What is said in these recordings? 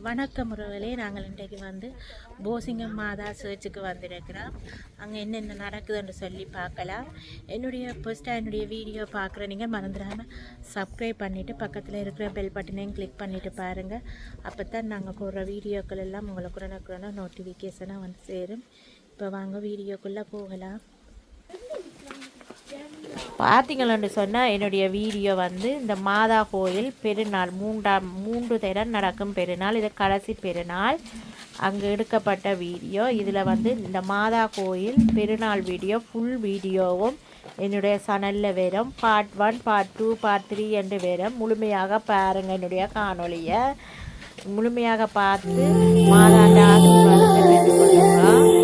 வணக்கம் உறவுகளே, நாங்கள் இன்றைக்கு போசிங்கம் மாதா சர்ச்சுக்கு வந்திருக்கிறோம். அங்கே என்னென்ன நடக்குதுன்னு சொல்லி பார்க்கலாம். என்னுடைய வீடியோ பார்க்குற நீங்கள் மறந்துடாமல் சப்ஸ்கிரைப் பண்ணிவிட்டு பக்கத்தில் இருக்கிற பெல் பட்டனையும் கிளிக் பண்ணிவிட்டு பாருங்கள். அப்போ தான் நாங்கள் போடுற வீடியோக்கள் எல்லாம் உங்களுக்கு உடனுக்குடனே நோட்டிஃபிகேஷனாக சேரும். இப்போ வாங்க வீடியோக்குள்ளே போகலாம். பார்த்தீங்களன்னு சொன்னால் என்னுடைய வீடியோ இந்த மாதா கோயில் பெருநாள் 3 தரம் நடக்கும் பெருநாள். இது கடைசி பெருநாள் அங்கே எடுக்கப்பட்ட வீடியோ. இதில் இந்த மாதா கோயில் பெருநாள் வீடியோ ஃபுல் வீடியோவும் என்னுடைய சேனலில் வரும். பார்ட் 1, பார்ட் 2, பார்ட் 3 என்று வரும். முழுமையாக பாருங்கள். என்னுடைய காணொலியை முழுமையாக பார்த்து மாதாண்ட ஆசீர்வாதத்தை பெற்றுக்கொள்ளுங்க.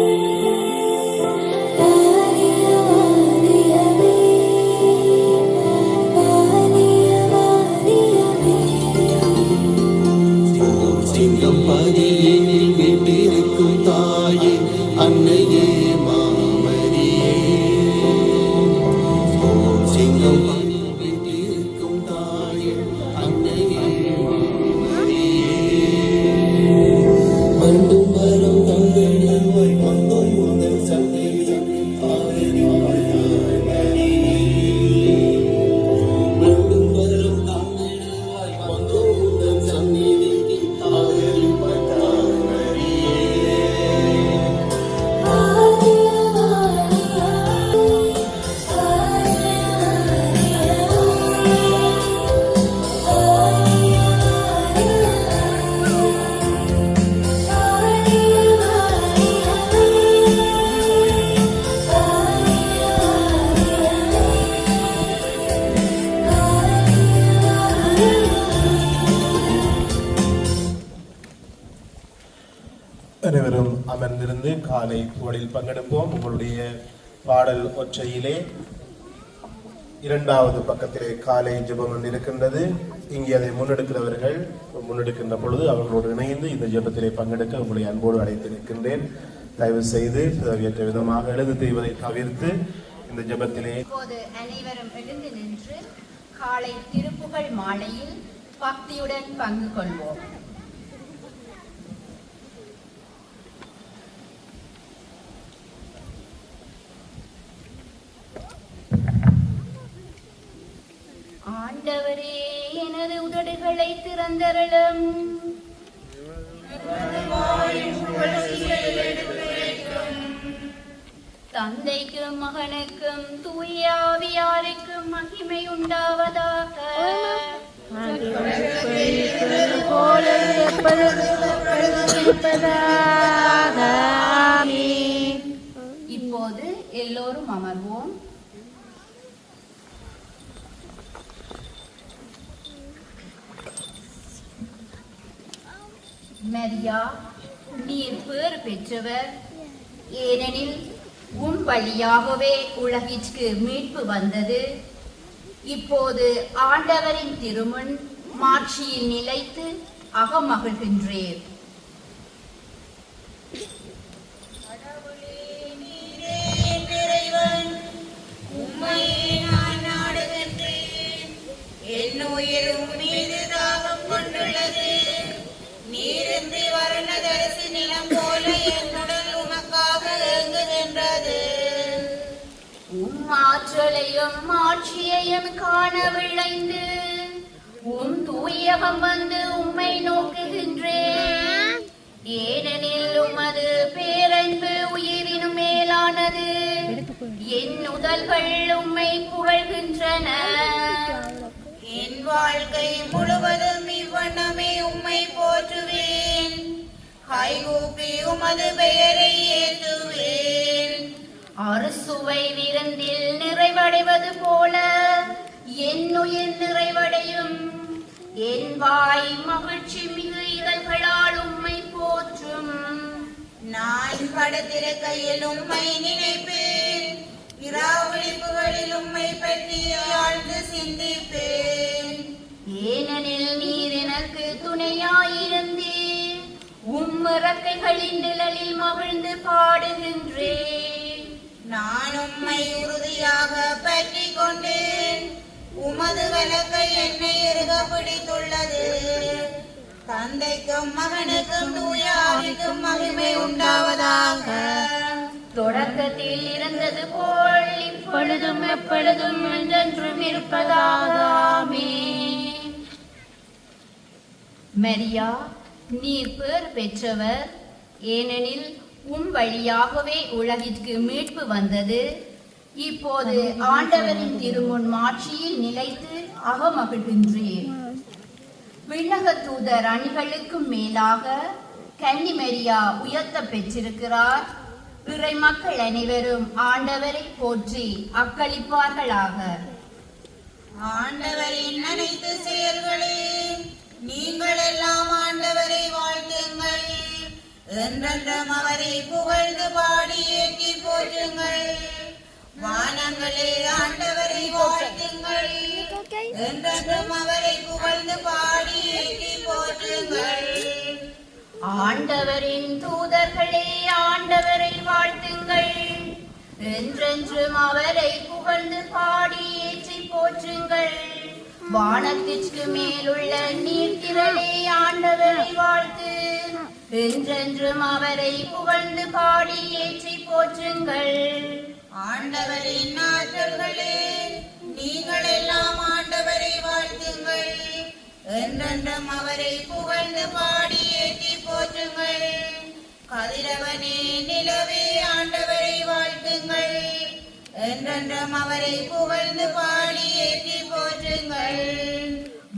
பதியினில் வீட்டிருக்கும் தாயே அன்னையே மாமரியே, சிங்கம் வீட்டிருக்கும் தாயே அன்னையே மாமரியே, மண்டும் வரும் தங்களில் மந்தோய் முதல் சந்தையில் மண்டும் வரும் தங்களில் மந்தோய் முதல் சந்தையில் அனைவரும் அமர்ந்திருந்து காலை புகழில் பங்கெடுப்போம். உங்களுடைய பாடல் ஒற்றையிலே 2வது பக்கத்திலே காலை ஜெபம் இருக்கின்றது. இங்கே அதை முன்னெடுக்கின்ற பொழுது அவர்களோடு இணைந்து இந்த ஜெபத்திலே பங்கெடுக்க உங்களை அன்போடு அழைத்திருக்கின்றேன். தயவு செய்து தேவையற்ற விதமாக எழுது செய்வதை தவிர்த்து இந்த ஜெபத்திலே அனைவரும் எழுந்து நின்று காலை திருப்புகழ் மாலையில் பக்தியுடன் பங்கு கொள்வோம். ஆண்டவரே, எனது உதடுகளை திறந்தருளும். தந்தைக்கும் மகனுக்கும் தூய ஆவியாருக்கும் மகிமை உண்டாவதாக. இப்போது எல்லோரும் அமர்வோம். மரியா, நீர் பேறு பெற்றவர், ஏனெனில் உம் வழியாகவே உலகிற்கு மீட்பு வந்தது. இப்போது ஆண்டவரின் திருமுன் மாட்சியில் நிலைத்து அகமகிழ்கின்றேன். என் உயிரும் மீது தாகம் கொண்டுள்ளது. நீரின்றி வறண்டதரிசி நிலம் போல என்னுடன் உமக்காக ஏங்குகின்றது. உம் ஆற்றலையும் ஆட்சியையும் காண விளைந்து உம் தூயகம் உம்மை நோக்குகின்றேன். ஏனெனில் உமது பேரன்பு உயிரினும் மேலானது. என் உதல்கள் உம்மை புகழ்கின்றன. என் வாழ்க்கை முழுவதும் இவ்வண்ணமே உம்மை போற்றுவேன். கைகூப்பி உமது பெயரை ஏற்றுவேன். அறுசுவை விருந்தில் நிறைவடைவது போல என் உயிர் நிறைவடையும். என் வாய் மகிழ்ச்சி மிகு இதழ்களால் உம்மை போற்றும். நான் படுத்திருக்கையில் உம்மை நினைப்பேன். விழிப்புகளில் உம்மை பற்றி ஆழ்ந்து சிந்திப்பேன். ஏனெனில் நீர் எனக்கு துணையாயிருந்தீர். உம் இறக்கைகளின் நிழலில் மகிழ்ந்து பாடுகின்றேன். நான் உம்மை உறுதியாக பற்றி கொண்டேன். உமது வலக்கை என்னை இறுக பிடித்துள்ளது. தந்தைக்கும் மகனுக்கும் தூயாவிக்கும் மகிமை உண்டாவதாக. தொடக்கத்தில் இருந்தது போல் இப்பொழுதும் எப்பொழுதும் என்றென்றும் இருப்பதாக. ஆமென். மரியா, நீர் பேர் பெற்றவர், ஏனெனில் வழியாகவே உலகிற்கு மீட்பு வந்தது. இப்போது ஆண்டவரின் திருமுன் மாட்சியில் நிலைத்து அகமகிழ்கின்றேன். விண்ணக தூதர் அணிகளுக்கும் மேலாக கன்னி மரியா உயர்த்த பெற்றிருக்கிறார். இறை மக்கள் அனைவரும் ஆண்டவரை போற்றி அக்களிப்பார்களாக. ஆண்டவரின் அனைத்து செயல்களே நீங்கள் எல்லாம் ஆண்டவரை வாழ்த்துங்கள். என்றென்றும் அவரை புகழ்ந்து பாடி ஏற்றி போற்றுங்கள். வானங்களே ஆண்டவரை வாழ்த்துங்கள். என்றென்றும் அவரை புகழ்ந்து பாடி ஏற்றி போற்றுங்கள். ஆண்டவரின் தூதர்களே ஆண்டவரை வாழ்த்துங்கள். என்றென்றும் அவரை புகழ்ந்து பாடி ஏற்றி போற்றுங்கள். வானத்திற்கு மேலுள்ள நீர்த்திரளே ஆண்டவரை வாழ்த்து. என்றென்றும் அவரை புகழ்ந்து பாடி ஏற்றி போற்றுங்கள். ஆண்டவரின் ஆற்றல்களே நீங்கள் எல்லாம் ஆண்டவரை வாழ்த்துங்கள். என்றென்றும் அவரை புகழ்ந்து பாடி ஏற்றி போற்றுங்கள். கதிரவனே நிலவே ஆண்டவரை வாழ்த்துங்கள். என்றென்றும் அவரை புகழ்ந்து பாடி ஏற்றி போற்றுங்கள்.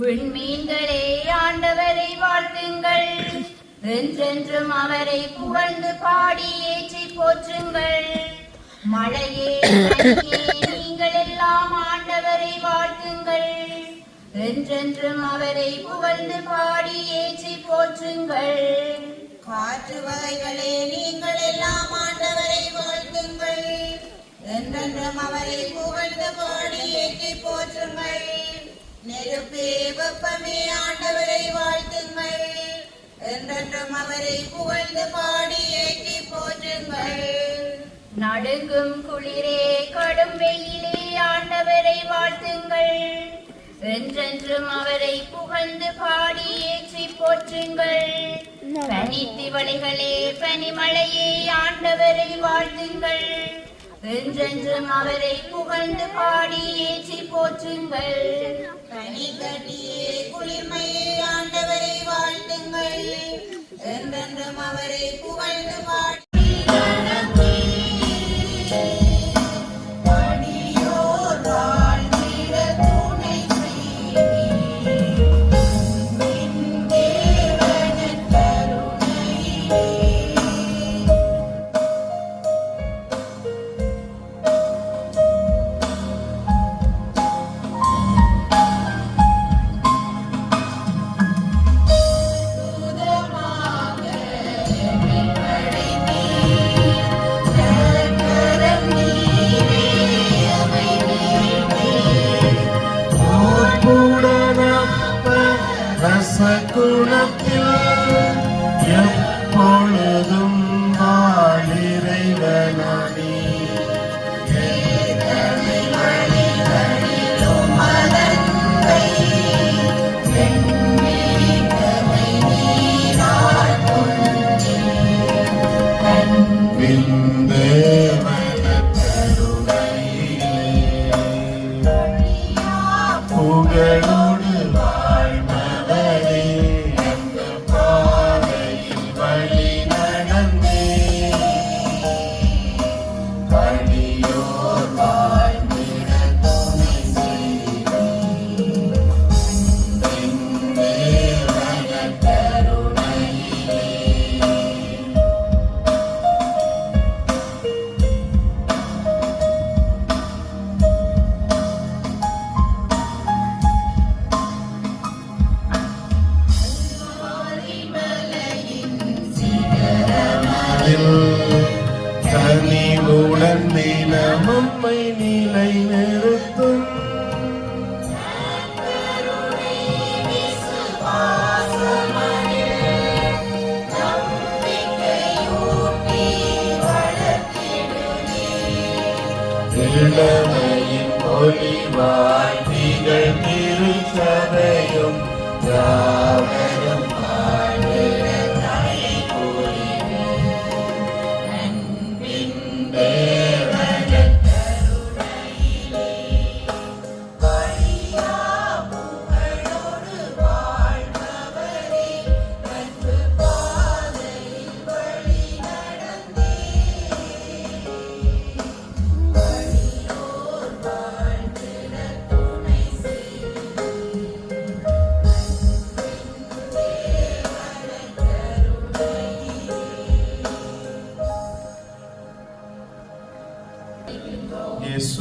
விண்மீன்களே ஆண்டவரை வாழ்த்துங்கள். என்றென்றும் அவரை புகழ்ந்து பாடி ஏற்றி போற்றுங்கள். மழையே பனியே, நீங்கள் எல்லாம் ஆண்டவரை வாழ்த்துங்கள். என்றென்றும் அவரை புகழ்ந்து பாடி ஏற்றி போற்றுங்கள். காற்று வகைகளே நீங்கள் எல்லாம் ஆண்டவரை வாழ்த்துங்கள். என்றென்றும் அவரை புகழ்ந்து பாடி ஏற்றி போற்றுங்கள். நெருப்பே வெப்பமே ஆண்டவரை வாழ்த்துங்கள். என்றென்றும் அவரை புகழ்ந்து பாடி ஏற்றி போற்றுங்கள். நடுங்கும் குளிரே கடும் வெயிலே ஆண்டவரை வாழ்த்துங்கள். என்றென்றும் அவரை புகழ்ந்து பாடி ஏற்றி போற்றுங்கள். பனித்திவளைகளே பனிமழையே ஆண்டவரை வாழ்த்துங்கள். என்றென்றும் அவரை புகழ்ந்து பாடி ஏற்றி போற்றுங்கள். பனிக்கட்டியே குளிர்மையே ஆண்டவரை வாழ்த்துங்கள். என்றென்றும் அவரை புகழ்ந்து பாடி எப்பொழுதும் வாழிறைவனே புகழோடு வாழ்மவரே பாதையில் வழி நடந்தே வழியோர் வாழ்ந்திட துணை செய்தேன் கருணையிலே. கனிவுடன் தினமும் நிலை நிறுத்தும் இளமையின் ஒளிவாய் திகழ் திருச்சபையும் யாவரும்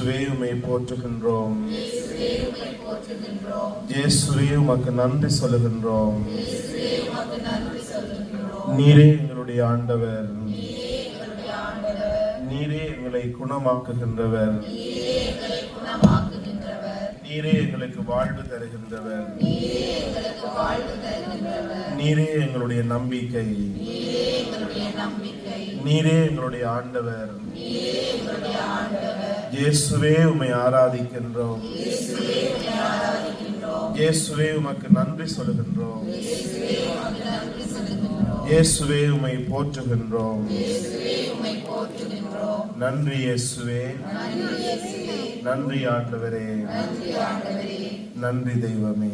இயேசுவே உம்மை போற்றுகின்றோம். இயேசுவே உமக்கு நன்றி சொல்லுகின்றோம். நீரே எங்களுடைய ஆண்டவர், நீரே எங்களை குணமாக்குகின்றவர், நீரே எங்களுக்கு வாழ்வு தருகின்றவர், நீரே எங்களுடைய நம்பிக்கை, நீரே எங்களுடைய ஆண்டவர். இயேசுவே உம்மை ஆராதிக்கின்றோம். இயேசுவே உமக்கு நன்றி சொல்லுகின்றோம். இயேசுவே உம்மை போற்றுகின்றோம். நன்றி இயேசுவே, நன்றி ஆண்டவரே, நன்றி தெய்வமே.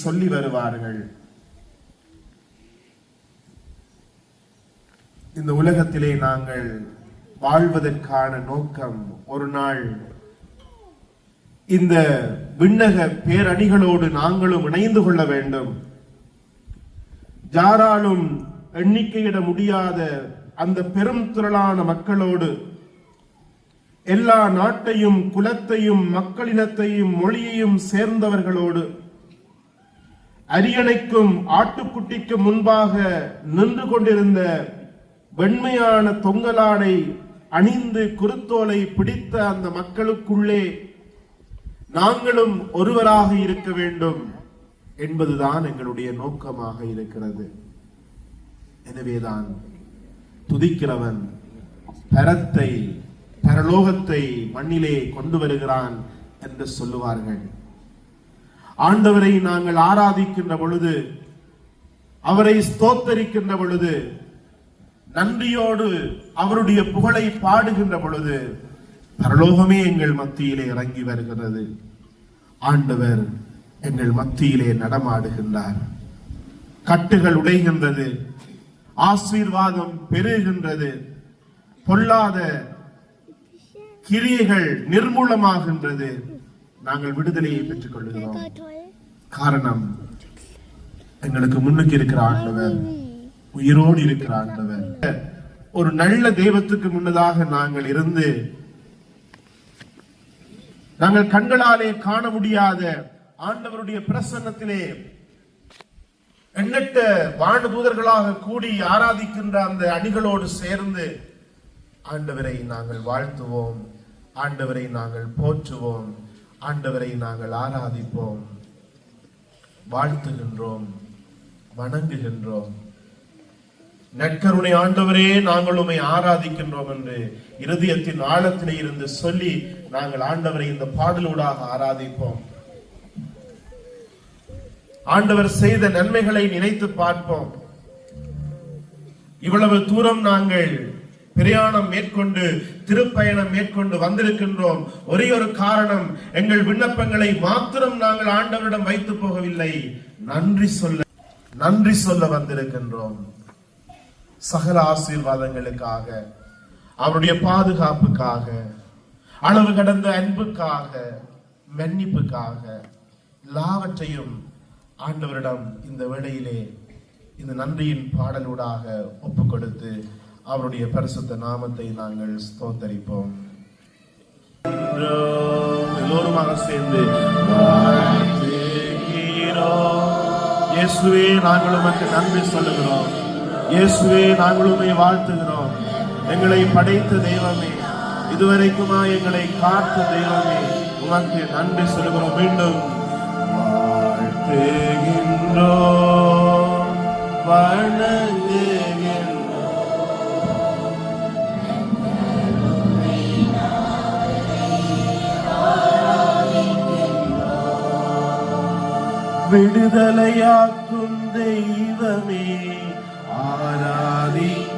சொல்லி வருவார்கள். இந்த உலகத்திலே நாங்கள் வாழ்வதற்கான நோக்கம் ஒரு நாள் இந்த விண்ணக பேரணிகளோடு நாங்களும் இணைந்து கொள்ள வேண்டும். யாராலும் எண்ணிக்கையிட முடியாத அந்த பெரும் திரளான மக்களோடு, எல்லா நாட்டையும் குலத்தையும் மக்களினத்தையும் மொழியையும் சேர்ந்தவர்களோடு, அரியணைக்கும் ஆட்டுக்குட்டிக்கு முன்பாக நின்று கொண்டிருந்த வெண்மையான தொங்கலாடை அணிந்து குருத்தோலை பிடித்த அந்த மக்களுக்குள்ளே நாங்களும் ஒருவராக இருக்க வேண்டும் என்பதுதான் எங்களுடைய நோக்கமாக இருக்கிறது. எனவேதான் துதிக்கிறவன் பரத்தை பரலோகத்தை மண்ணிலே கொண்டு வருகிறான் என்று சொல்லுவார்கள். ஆண்டவரை நாங்கள் ஆராதிக்கின்ற பொழுது, அவரை ஸ்தோத்தரிக்கின்ற பொழுது, நன்றியோடு அவருடைய புகழை பாடுகின்ற பொழுது பரலோகமே எங்கள் மத்தியிலே இறங்கி வருகிறது. ஆண்டவர் எங்கள் மத்தியிலே நடமாடுகின்றார். கட்டுகள் உடைகின்றது, ஆசீர்வாதம் பெருகின்றது, பொல்லாத கிரியைகள் நிர்மூலமாகின்றது. நாங்கள் விடுதலையை பெற்றுக் கொள்கிறோம். காரணம், எங்களுக்கு முன்னுக்கு இருக்கிற ஆண்டவர், உயிரோடு இருக்கிற ஆண்டவர். ஒரு நல்ல தெய்வத்துக்கு முன்னதாக நாங்கள் இருந்து நாங்கள் கண்களாலே காண முடியாத ஆண்டவருடைய பிரசன்னத்திலே எண்ணற்ற வானதூதர்களாக கூடி ஆராதிக்கின்ற அந்த அணிகளோடு சேர்ந்து ஆண்டவரை நாங்கள் வாழ்த்துவோம், ஆண்டவரை நாங்கள் போற்றுவோம், ஆண்டவரை நாங்கள் ஆராதிப்போம், வாழ்த்துகின்றோம், வணங்குகின்றோம். நற்கருணை ஆண்டவரே, நாங்கள் உம்மை ஆராதிக்கின்றோம் என்று இருதயத்தின் ஆழத்திலே இருந்து சொல்லி நாங்கள் ஆண்டவரை இந்த பாடலூடாக ஆராதிப்போம். ஆண்டவர் செய்த நன்மைகளை நினைத்து பார்ப்போம். இவ்வளவு தூரம் நாங்கள் பிரயாணம் மேற்கொண்டு திருப்பயணம் மேற்கொண்டு வந்திருக்கின்றோம். ஒரே ஒரு காரணம், எங்கள் விண்ணப்பங்களை மாத்திரம் நாங்கள் ஆண்டவரிடம் வைத்து போகவில்லை, நன்றி சொல்ல வந்திருக்கின்றோம். சகல ஆசீர்வாதங்களுக்காக, அவருடைய பாதுகாப்புக்காக, அளவு கடந்த அன்புக்காக, மன்னிப்புக்காக, எல்லாவற்றையும் ஆண்டவரிடம் இந்த வேளையிலே இந்த நன்றியின் பாடலூடாக ஒப்புக் கொடுத்து அவருடைய பரிசுத்த நாமத்தை நாங்கள் ஸ்தோத்தரிப்போம். எல்லோருமாக சேர்ந்து இயேசுவே, நாங்கள் உமக்கு நன்றி சொல்லுகிறோம். இயேசுவே, நாங்கள் உம்மை வாழ்த்துகிறோம். எங்களை படைத்த தெய்வமே, இதுவரைக்குமா எங்களை காத்த தெய்வமே, உமக்கு நன்றி சொல்லுகிறோம். மீண்டும் வாழ்த்துகின்றோம், வணங்குகின்றோம். விடுதலையாக்கும் தெய்வமே ஆராதிக்கின்றோம்,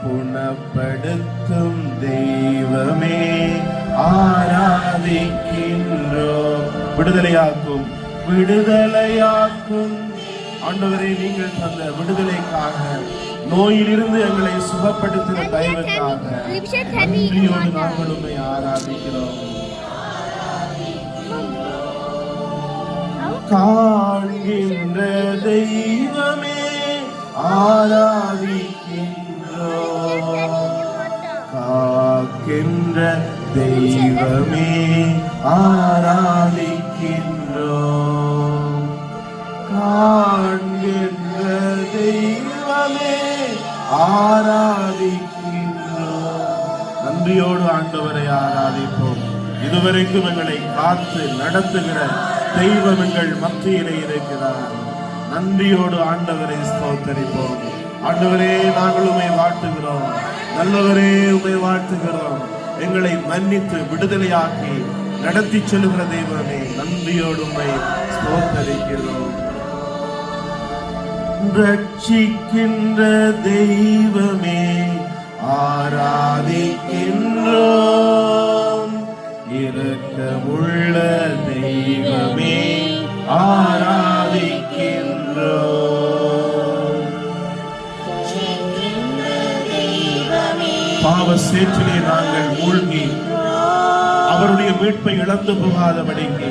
குணப்படுத்தும் தெய்வமே ஆராதிக்கின்றோம். விடுதலையாக்கும் ஆண்டவரே, நீங்கள் தந்த விடுதலைக்காக, நோயிலிருந்து எங்களை சுகப்படுத்தின தயவுக்காக நன்றியோடு நாங்கள் உம்மை ஆராதிக்கிறோம். காண்கின்ற தெய்வமே ஆராதிக்கின்றோம், காக்கின்ற தெய்வமே ஆராதிக்கின்றோம். காண்கின்ற தெய்வமே ஆராதிக்கின்றோம். நன்றியோடு ஆண்டவரை ஆராதிப்போம். இதுவரைக்கும் எங்களை காத்து நடத்துகிற தெய்வம் எங்கள் மத்தியிலே இருக்கிறார். நன்றியோடு ஆண்டவரை ஸ்தோத்தரிப்போம். ஆண்டவரே, நாங்கள் உம்மை வாழ்த்துகிறோம். நல்லவரே, உம்மை வாழ்த்துகிறோம். எங்களை மன்னித்து விடுதலையாக்கி நடத்தி செல்கிற தெய்வமே, நன்றியோடு உம்மை ஸ்தோத்தரிக்கிறோம். ரட்சிக்கின்ற தெய்வமே ஆராதிக்கின்றோம். இரக்கமுள்ள தெய்வமே ஆராதிக்கின்றோம். பாவ சேற்றிலே நாங்கள் மூழ்கி அவருடைய மீட்பை இழந்து போகாதபடிக்கு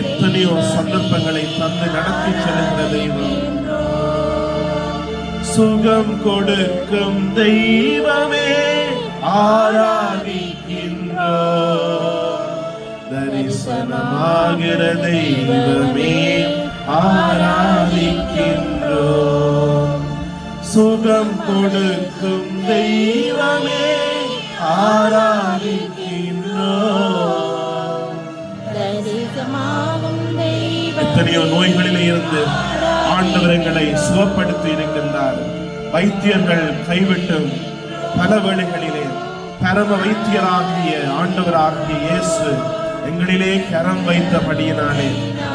எத்தனையோ சந்தர்ப்பங்களை தந்து நடத்தி செல்கிற தெய்வம். சுகம் கொடுக்கும் தெய்வமே ஆராதிக்கின்றோம். தரிசனமாகிற தெய்வமே ஆராதிக்கின்றோம். சுகம் கொடுக்கும் தெய்வமே ஆராதிக்கின்றோம். எத்தனையோ நோய்களிலே இருந்து ஆண்டவர் எங்களை சுகப்படுத்தி இருக்கின்றார். வைத்தியர்கள் கைவிட்டும் பல வேளைகளிலே பரம வைத்தியராகிய ஆண்டவராகிய இயேசு எங்களிலே கரம் வைத்தபடியினாலே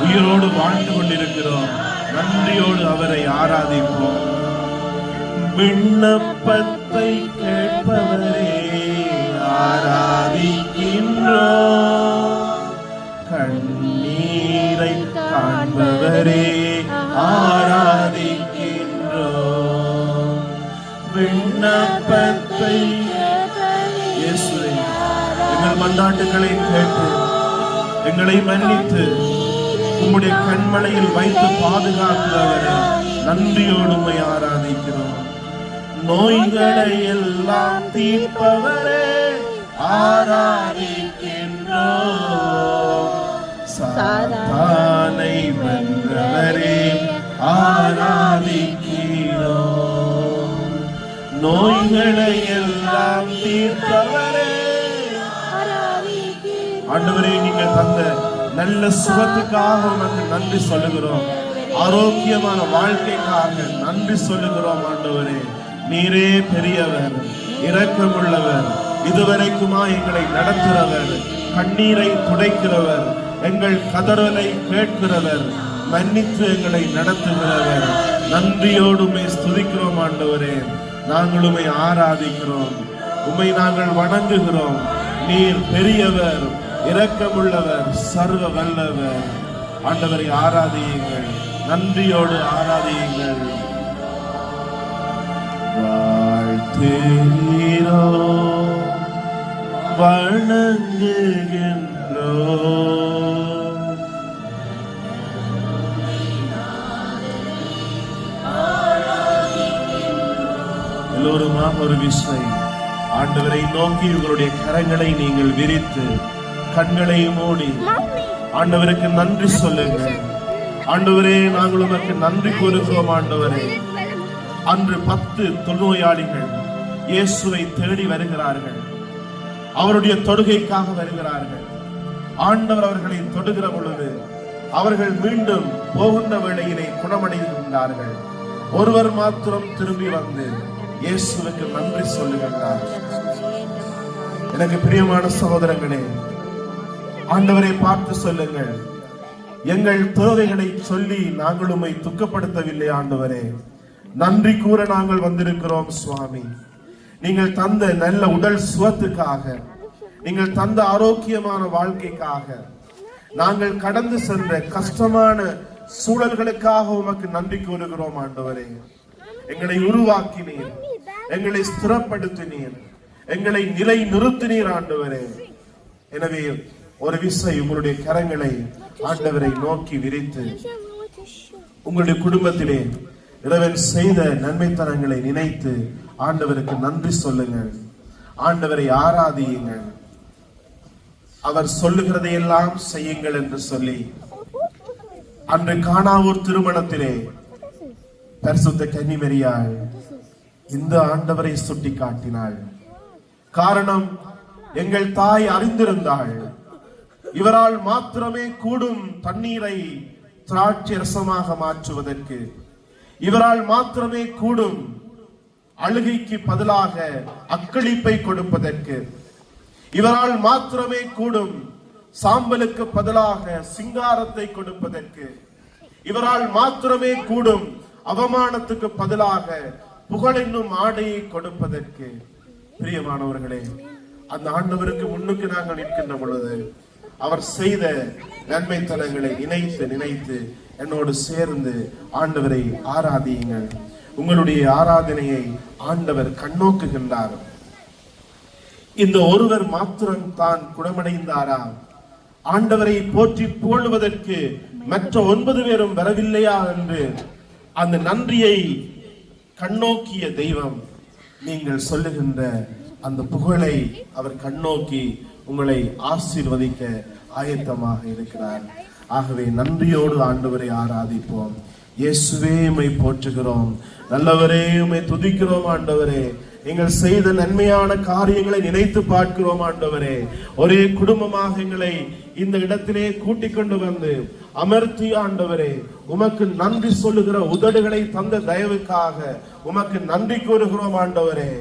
உயிரோடு வாழ்ந்து கொண்டிருக்கிறோம். நன்றியோடு அவரை ஆராதிப்போம். விண்ணப்பத்தை கேட்பவரே ஆராதிக்கின்றோம். கண்ணீரை காண்பவரே ஆராதிக்கின்றோம். விண்ணப்பத்தை இயேசுவே, எங்கள் மன்றாட்டுகளை கேட்டு எங்களை மன்னித்து உம்முடைய கண்மலையில் வைத்து பாதுகாக்கிறவரே, நன்றியோடு உம்மை ஆராதிக்கிறோம். நோய்களை எல்லாம் தீர்ப்பவரே ஆராதிக்கின்றோம். சாத்தானை வென்றவரே ஆராதிக்கிறோம். நோய்களை எல்லாம் தீர்ப்பவரே. ஆண்டவரே, நீங்கள் தந்த நல்ல சுகத்துக்காக உமக்கு நன்றி சொல்லுகிறோம். ஆரோக்கியமான வாழ்க்கைக்காக நன்றி சொல்லுகிறோம். ஆண்டவரே, நீரே பெரியவர், இரக்கமுள்ளவர், இதுவரைக்குமா எங்களை நடத்துகிறவர், கண்ணீரை துடைக்கிறவர், எங்கள் கதறலை கேட்கிறவர், மன்னித்து எங்களை நடத்துகிறவர். நன்றியோடு உம்மை ஸ்துதிக்கிறோம். ஆண்டவரே, நாங்கள் உம்மை ஆராதிக்கிறோம். உம்மை நாங்கள் வணங்குகிறோம். நீர் பெரியவர், இரக்கமுள்ளவர், சர்வ வல்லவர். ஆண்டவரை ஆராதியுங்கள். நன்றியோடு ஆராதியுங்கள். வாழ்த்துகிறோ, வணங்குகின்றோ. எல்லோருமாக ஒரு விசை ஆண்டவரை நோக்கி உங்களுடைய கரங்களை நீங்கள் விரித்து கண்களை மூடி ஆண்டவருக்கு நன்றி சொல்லுங்கள். ஆண்டவரே, நாங்கள் உமக்கு நன்றி கூறுகிறோம். ஆண்டவரே, அன்று 10 தொழுநோயாளிகள் இயேசுவை தேடி வருகிறார்கள். அவருடைய தொடுகைக்காக வருகிறார்கள். ஆண்டவர் அவர்களை தொடுகிற பொழுது அவர்கள் மீண்டும் போகின்ற வேளையிலே குணமடைகின்றார்கள். ஒருவர் மாத்திரம் திரும்பி வந்து இயேசுவுக்கு நன்றி சொல்லுகின்றார். எனக்கு பிரியமான சகோதரங்களே, ஆண்டவரை பார்த்து சொல்லுங்கள், எங்கள் தேவைகளை சொல்லி நாங்கள் உம்மை துக்கப்படுத்தவில்லை. ஆண்டவரே, நன்றி கூற நாங்கள் வந்திருக்கிறோம். சுவாமி, நீங்கள் தந்த நல்ல உடல் சுகத்துக்காக, நீங்கள் தந்த ஆரோக்கியமான வாழ்க்கைக்காக, நாங்கள் கடந்து சென்ற கஷ்டமான சூழல்களுக்காக உமக்கு நன்றி கூறுகிறோம். ஆண்டவரே, எங்களை உருவாக்கினீர், எங்களை ஸ்திரப்படுத்தினீர், எங்களை நிலை நிறுத்தினீர். ஆண்டவரே, எனவே ஒரு விசை உங்களுடைய கரங்களை ஆண்டவரை நோக்கி விரித்து உங்களுடைய குடும்பத்திலே இறைவன் செய்த நன்மைத்தனங்களை நினைத்து ஆண்டவருக்கு நன்றி சொல்லுங்கள். ஆண்டவரை ஆராதியுங்கள், அவர் சொல்லுகிறதையெல்லாம் செய்யுங்கள் என்று சொல்லி அன்று கானாவூர் திருமணத்திலே பரிசுத்த கன்னிமரியாள் இந்த ஆண்டவரை சுட்டி காட்டினாள். காரணம், எங்கள் தாய் அறிந்திருந்தாள், இவரால் மாத்திரமே கூடும் தண்ணீரை திராட்சை ரசமாக மாற்றுவதற்கு, இவரால் மாத்திரமே கூடும் அழுகைக்கு பதிலாக அக்களிப்பை கொடுப்பதற்கு, இவரால் மாத்திரமே கூடும் சாம்பலுக்கு பதிலாக சிங்காரத்தை கொடுப்பதற்கு, இவரால் மாத்திரமே கூடும் அவமானத்துக்கு பதிலாக புகழ் என்னும் ஆடையை கொடுப்பதற்கு. பிரியமானவர்களே, அந்த ஆண்டவருக்கு முன்னுக்கு நாங்கள் நிற்கின்ற பொழுது அவர் செய்த நன்மைத்தனங்களை நினைத்து நினைத்து என்னோடு சேர்ந்து ஆண்டவரை ஆராதியுங்கள். உங்களுடைய ஆராதனையை ஆண்டவர் கண்ணோக்குகின்றார். இந்த ஒருவர் மாத்திரம் தான் குணமடைந்தாரா? ஆண்டவரை போற்றி புகழுவதற்கு மற்ற 9 பேரும் வரவில்லையா என்று அந்த நன்றியை கண்ணோக்கிய தெய்வம் நீங்கள் சொல்லுகின்ற அந்த புகழை அவர் கண்ணோக்கி உங்களை ஆசீர்வதிக்க ஆயத்தமாக இருக்கிறார். ஆகவே நன்றியோடு ஆண்டவரை ஆராதிப்போம். இயேசுவே உம்மை போற்றுகிறோம், நல்லவரே உம்மை துதிக்கிறோம். ஆண்டவரே, நீங்கள் செய்த நன்மையான காரியங்களை நினைத்து பார்க்கிறோம். ஆண்டவரே, ஒரே குடும்பமாக எங்களை இந்த இடத்திலே கூட்டிக் கொண்டு வந்து அமர்த்தி ஆண்டவரே உமக்கு நன்றி சொல்லுகிற உதடுகளை தந்த தயவுக்காக உமக்கு நன்றி கூறுகிறோம். ஆண்டவரே,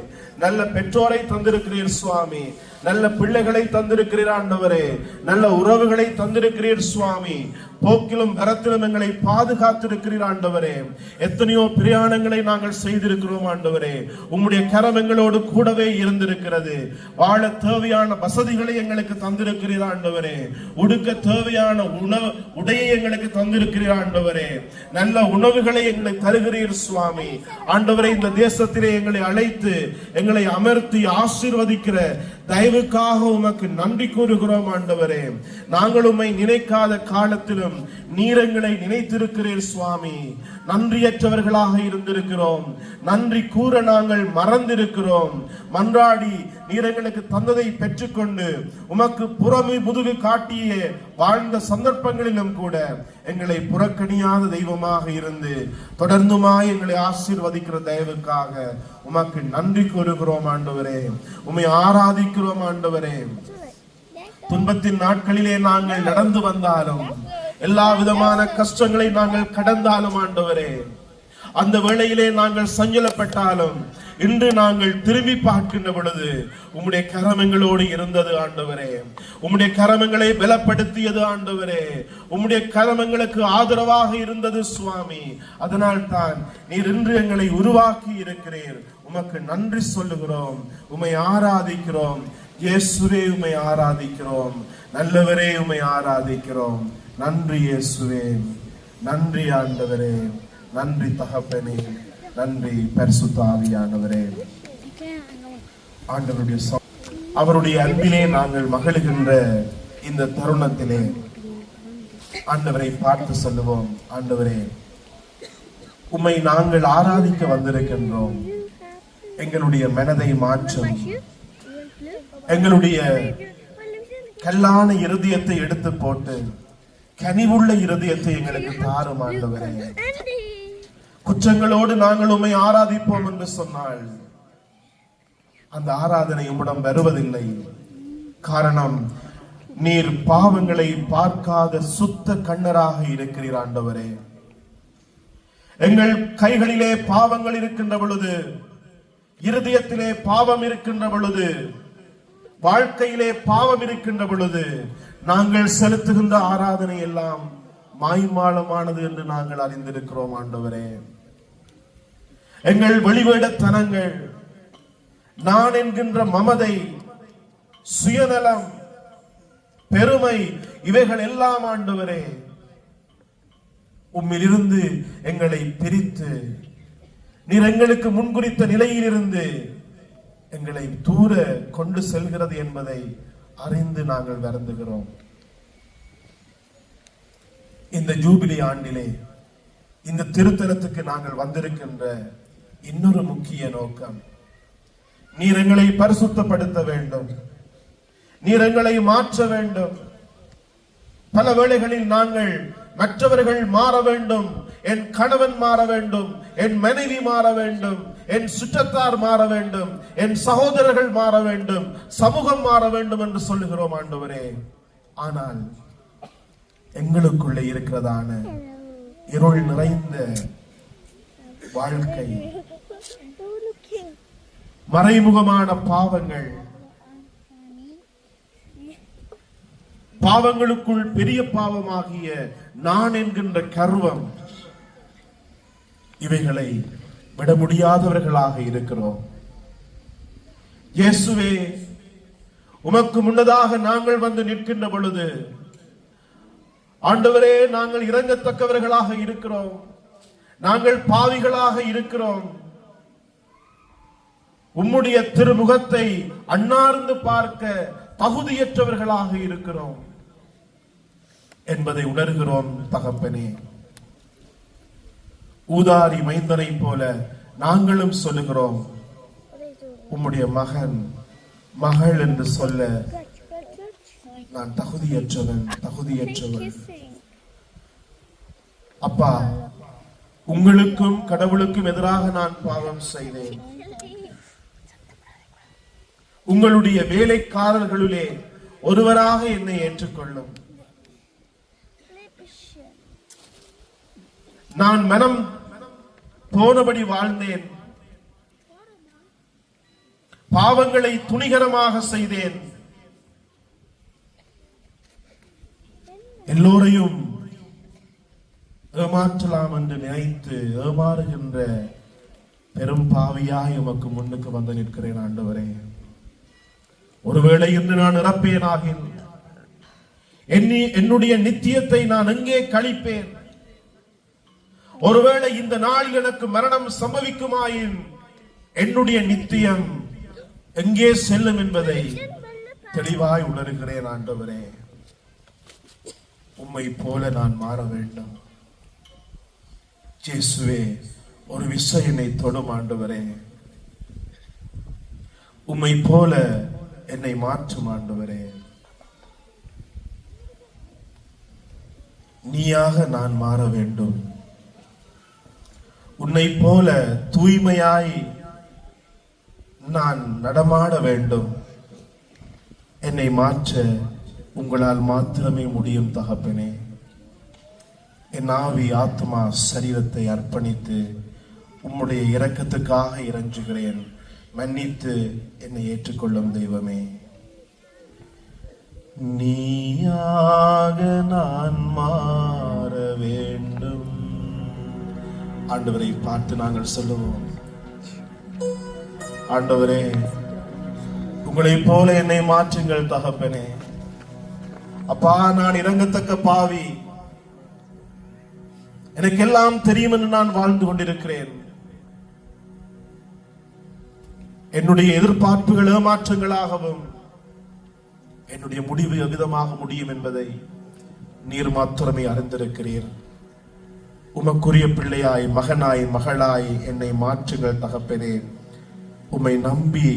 நல்ல பெற்றோரை தந்திருக்கிறீர் சுவாமி, நல்ல பிள்ளைகளை தந்திருக்கிறீர். ஆண்டவரே, நல்ல உறவுகளை தந்திருக்கிறீர் சுவாமி, போக்கிலும் வரத்திலும் எங்களை பாதுகாத்திருக்கிறீர். ஆண்டவரே, எத்தனையோ பிரயாணங்களை நாங்கள் செய்திருக்கிறோம். ஆண்டவரே, உம்முடைய கரம் எங்களோடு கூடவே இருந்திருக்கிறது. வாழ தேவையான வசதிகளை எங்களுக்கு தந்திருக்கிறீர். ஆண்டவரே, உடுக்க தேவையான உடையை எங்களுக்கு தந்திருக்கிறீர். ஆண்டவரே, நல்ல உணவுகளை எங்களை தருகிறீர் சுவாமி. ஆண்டவரே, இந்த தேசத்திலே எங்களை அழைத்து எங்களை அமர்த்தி ஆசீர்வதிக்கிற தயவுக்காக உமக்கு நன்றி கூறுகிறோம். ஆண்டவரே, நாங்கள் உம்மை நினைக்காத காலத்திலும் நீர் எங்களை நினைத்திருக்கிறீர் சுவாமி. நன்றியற்றவர்களாக இருந்திருக்கிறோம், நன்றி கூற நாங்கள் மறந்திருக்கிறோம். மன்றாடி நீர் எங்களுக்கு தந்ததை பெற்றுக்கொண்டு உமக்கு புறமை முதுகு காட்டிய வாழ்ந்த சந்தர்ப்பங்களிலும் கூட எங்களை புறக்கணியாத தெய்வமாக இருந்து தொடர்ந்துமாய் எங்களை ஆசீர்வதிக்கிற தயவுக்காக உமக்கு நன்றி கூறுகிறோம். ஆண்டவரே, உம்மை ஆராதிக்கிறோம். ஆண்டவரே, துன்பத்தின் நாட்களிலே நாங்கள் நடந்து வந்தாலும், எல்லா விதமான கஷ்டங்களை நாங்கள் கடந்தாலும், ஆண்டவரே, அந்த வேளையிலே நாங்கள் சஞ்சலப்பட்டாலும், இன்று நாங்கள் திரும்பி பார்க்கின்ற பொழுது உம்முடைய கரமங்களோடு இருந்தது. ஆண்டவரே, உம்முடைய கரமங்களை பலப்படுத்தியது. ஆண்டவரே, உம்முடைய கரமங்களுக்கு ஆதரவாக இருந்தது சுவாமி. அதனால் தான் நீர் இன்று எங்களை உருவாக்கி இருக்கிறீர். உமக்கு நன்றி சொல்லுகிறோம், உம்மை ஆராதிக்கிறோம். இயேசுவே, உம்மை ஆராதிக்கிறோம். நல்லவரே, உம்மை ஆராதிக்கிறோம். நன்றி இயேசுவே, நன்றி ஆண்டவரே, நன்றி தகப்பனே, நன்றி பரிசுத்த ஆவியானவரே. ஆண்டவருடைய அவருடைய அன்பிலே நாங்கள் மகிழ்கின்ற இந்த தருணத்திலே ஆண்டவரை பார்த்து சொல்லுவோம். ஆண்டவரே, உம்மை நாங்கள் ஆராதிக்க வந்திருக்கின்றோம். எங்களுடைய மனதை மாற்றும், எங்களுடைய கல்லான இருதயத்தை எடுத்து போட்டு கனிவுள்ள இருதயத்தை எங்களுக்கு தாரும். ஆண்டவரே, குற்றங்களோடு நாங்கள் உம்மை ஆராதிப்போம் என்று சொன்னால் அந்த ஆராதனை உம்மிடம் வருவதில்லை. காரணம், நீர் பாவங்களை பார்க்காத சுத்த கண்ணராக இருக்கிறீர். ஆண்டவரே, எங்கள் கைகளிலே பாவங்கள் இருக்கின்ற பொழுது, இருதயத்திலே பாவம் இருக்கின்ற பொழுது, வாழ்க்கையிலே பாவம் இருக்கின்ற பொழுது நாங்கள் செலுத்துகின்ற ஆராதனை எல்லாம் மாய்மாலமானது என்று நாங்கள் அறிந்திருக்கிறோம். ஆண்டவரே, எங்கள் வெளிவேடத்தனங்கள், நான் என்கின்ற மமதை, சுயநலம், பெருமை, இவைகள் எல்லாம் ஆண்டவரே உம்மிலிருந்து எங்களை பிரித்து நீர் எங்களுக்கு முன்குறித்த நிலையில் இருந்து எங்களை தூர கொண்டு செல்கிறது என்பதை அறிந்து நாங்கள் வருந்துகிறோம். இந்த ஜூபிலி ஆண்டிலே இந்த திருத்தலத்துக்கு நாங்கள் வந்திருக்கின்ற இன்னொரு முக்கிய நோக்கம், நீர் எங்களை பரிசுத்தப்படுத்த வேண்டும், நீர் எங்களை மாற்ற வேண்டும். பல வேளைகளில் நாங்கள் மற்றவர்கள் மாற வேண்டும், என் கணவன் மாற வேண்டும், என் மனைவி மாற வேண்டும், என் சுற்றத்தார் மாற வேண்டும், என் சகோதரர்கள் மாற வேண்டும், சமூகம் மாற வேண்டும் என்று சொல்லுகிறோம் ஆண்டவரே. ஆனால் எங்களுக்குள்ளே இருக்கிறதான இருள் நிறைந்த வாழ்க்கை, மறைமுகமான பாவங்கள், பாவங்களுக்குள் பெரிய பாவமாகிய நான் என்கின்ற கர்வம், இவைகளை விட முடியாதவர்களாக இருக்கிறோம். இயேசுவே, உமக்கு முன்னதாக நாங்கள் வந்து நிற்கின்ற பொழுது ஆண்டவரே, நாங்கள் இறங்கத்தக்கவர்களாக இருக்கிறோம், நாங்கள் பாவிகளாக இருக்கிறோம், உம்முடைய திருமுகத்தை அண்ணார்ந்து பார்க்க தகுதியற்றவர்களாக இருக்கிறோம் என்பதை உணர்கிறோம் தகப்பனே. ஊதாரி மைந்தனை போல நாங்களும் சொல்லுகிறோம், உம்முடைய மகன் மகள் என்று சொல்ல நான் தகுதியற்றவன். அப்பா, உங்களுக்கும் கடவுளுக்கும் எதிராக நான் பாவம் செய்தேன். உங்களுடைய வேலைக்காரர்களுலே ஒருவராக என்னை ஏற்றுக்கொள்ளும். நான் மனம் போனபடி வாழ்ந்தேன், பாவங்களை துணிகரமாக செய்தேன், எல்லோரையும் ஏமாற்றலாம் என்று நினைத்து ஏமாறுகின்ற பெரும் பாவியாய் உமக்கு முன்னுக்கு வந்து நிற்கிறேன் ஆண்டவரே. ஒருவேளை இன்று நான் இறப்பேனாகின் என்னுடைய நித்தியத்தை நான் எங்கே கழிப்பேன்? ஒருவேளை இந்த நாள் எனக்கு மரணம் சம்பவிக்குமாயின் என்னுடைய நித்தியம் எங்கே செல்லும் என்பதை தெளிவாய் உணர்கிறேன் ஆண்டவரே. உம்மை போல நான் மாற வேண்டும். இயேசுவே, ஒரு விசை என்னை தொடும் ஆண்டவரே. உம்மை போல என்னை மாற்றும் ஆண்டவரே. நீயாக நான் மாற வேண்டும். உன்னை போல தூய்மையாய் நான் நடமாட வேண்டும். என்னை மாற்ற உங்களால் மாத்திரமே முடியும் தகப்பனே. என் ஆவி, ஆத்மா, சரீரத்தை அர்ப்பணித்து உம்முடைய இரக்கத்துக்காக இறங்குகிறேன். மன்னித்து என்னை ஏற்றுக்கொள்ளும் தெய்வமே. நீயாக நான் மாற வேண்டும். ஆண்டவரை பார்த்து நாங்கள் சொல்லுவோம், ஆண்டவரே, உங்களை போல என்னை மாற்றுங்கள் தகப்பனே. அப்பா, நான் இறங்கத்தக்க பாவி, எனக்கெல்லாம் தெரியும் என்று நான் வாழ்ந்து கொண்டிருக்கிறேன். என்னுடைய எதிர்பார்ப்புகள் ஏமாற்றங்களாகவும் என்னுடைய முடிவு எவ்விதமாக முடியும் என்பதை நீர் மாத்திரமே அறிந்திருக்கிறீர். உமக்குரிய பிள்ளையாய், மகனாய், மகளாய் என்னை மாற்றுங்கள் தகப்பனே. உம்மை நம்பி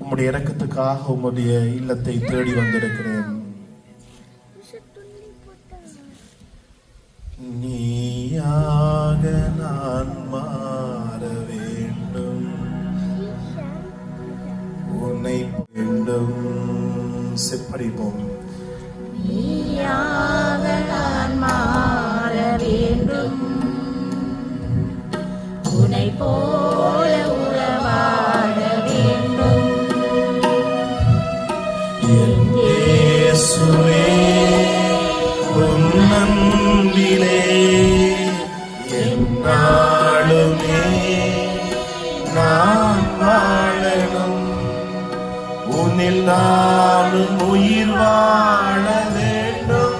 உம்முடைய இரக்கத்துக்காக உம்முடைய இல்லத்தை தேடி வந்திருக்கிறேன். நீயாக நான் மாற வேண்டும். உன்னை வேண்டும். செப்படிப்போம். நீயாக நான் மாற வேண்டும். உன்னை போல உறவாட வேண்டும். இயேசுவே, உன் அன்பிலே எந்நாளுமே நான் வாழணும். உன்னில் நானும் உயிர் வாழ வேண்டும்.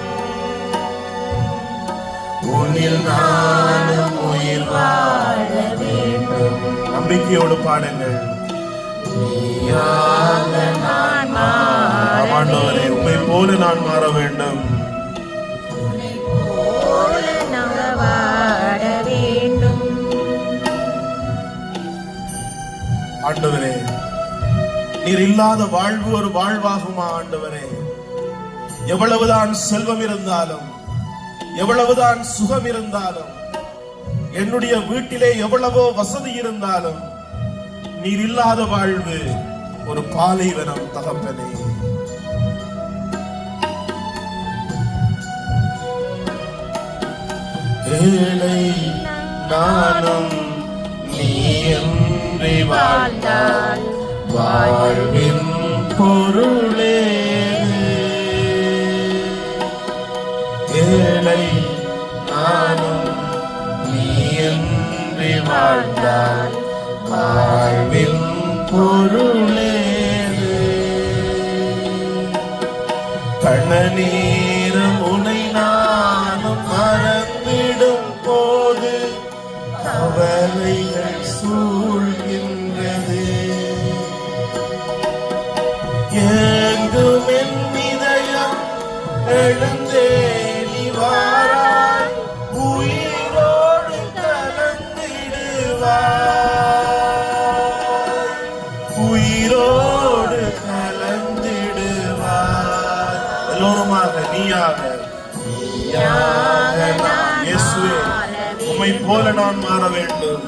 உன்னில் நானும் உயிர் வாழ வேண்டும். நம்பிக்கையோடு பாடுங்கள். நீயாக நான் ஆண்டவரே, உம்மை போல நான் மாற வேண்டும். ஆண்டவரே, நீர் இல்லாத வாழ்வு ஒரு வாழ்வாகுமா ஆண்டவரே? எவ்வளவுதான் செல்வம் இருந்தாலும், எவ்வளவுதான் சுகம் இருந்தாலும், என்னுடைய வீட்டிலே எவ்வளவோ வசதி இருந்தாலும், நீர் இல்லாத வாழ்வு ஒரு பாலைவனம் தகப்பனே. ஏழை நானும் நீ என்று வாழ்ந்தால் வாழ்வின் பொருளே. ஏழை நானும் நீ என்று வாழ்ந்தால் வாழ்வின் பொருளே. கண்ணநீரும் உனை நானும் மறந்திடும் போது கவலைகள் சூழ்கின்றது. எங்கும் என் இதயம் எழுந்தே நீ வாராய், உயிரோடு கலந்திடுவாய், உயிரோடு கலந்திடுவாய். எல்லோருமாக நீயாக நான் இயேசுவே, உம்மை போல நான் மாற வேண்டும்,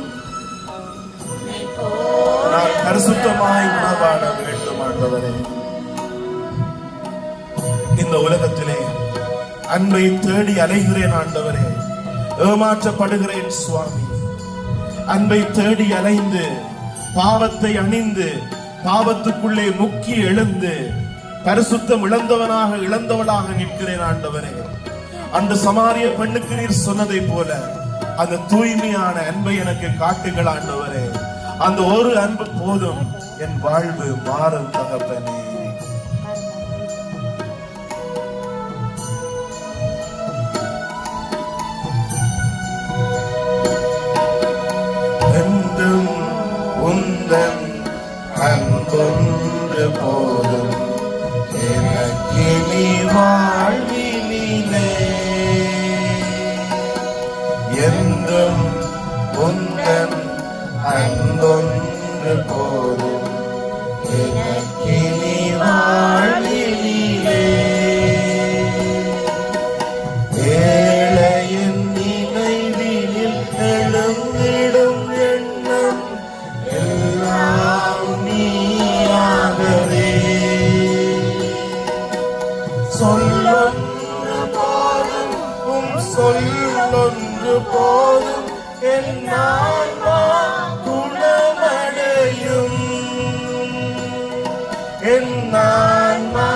நான் பரிசுத்தமாய் உணவாட வேண்டும் ஆண்டவரே. இந்த உலகத்திலே அன்பை தேடி அலைகிறேன் ஆண்டவரே, ஏமாற்றப்படுகிறேன் சுவாமி. அன்பை தேடி அலைந்து பாவத்தை அணிந்து பாவத்துக்குள்ளே முக்கி எழுந்து பரிசுத்தம் இழந்தவளாக நிற்கிறேன் ஆண்டவரே. அந்த சமாரிய பெண்ணுக்கு நீர் சொன்னதை போல அந்த தூய்மையான அன்பை எனக்கு காட்டுங்கள் ஆண்டவரே. அந்த ஒரு அன்பு போதும், என் வாழ்வு மாறும் தகப்பனே. என்றும் உந்தன் அன்பொன்று போதும் எனக்கு நீ வாழ்வினிலே. என்றும் உந்தன் அன்பொன்று போதும் எனக்கு நீ வாழ்வினிலே. ஏழையின் நினைவினில் எழுந்திடும் எண்ணம் எல்லாம் நீயாகவே. சொல்லொன்று போதும் சொல்லொன்று போதும் என் ஆன்மா குணமடையும், என் ஆன்மா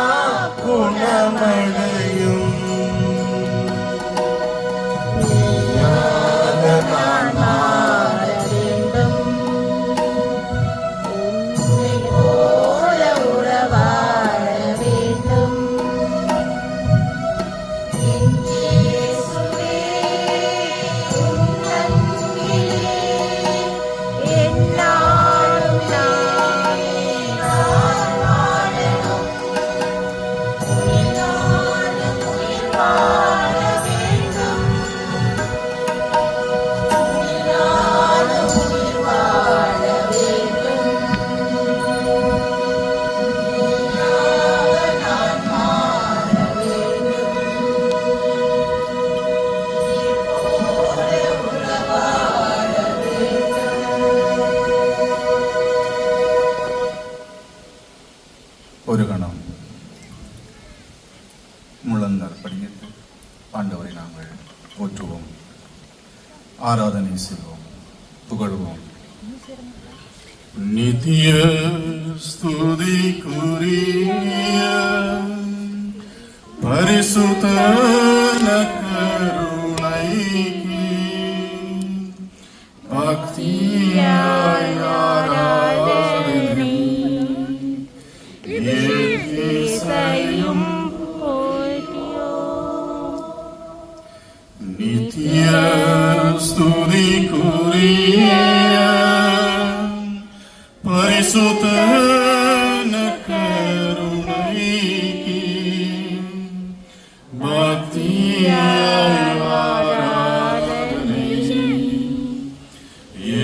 குணமடையும். நீயாக நான் மாற வேண்டும், உன்னை போல உறவாட வேண்டும். ஒரு கணம் முழந்தார் படியிட்டு ஆண்டவரை நாங்கள் போற்றுவோம், ஆராதனை செய்வோம், புகழ்வோம். நித்திய ஸ்துதிக்குரிய பரிசுத்த கருணைக்கு பக்தியாய் ஆராதனை நித்திய ஸ்துதிக்குரிய பரிசுத்த கருணைக்கு பக்தியாய் ஆராதனை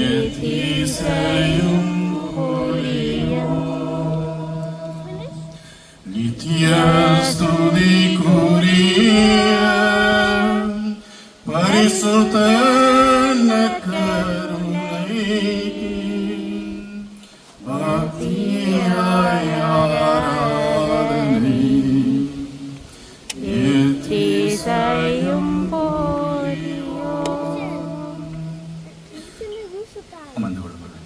எத்திசையும் பொழியோம். கருணைக்கு பக்தியாய் ஆராதனை செய்யும் போதியோ வந்து கொள்வது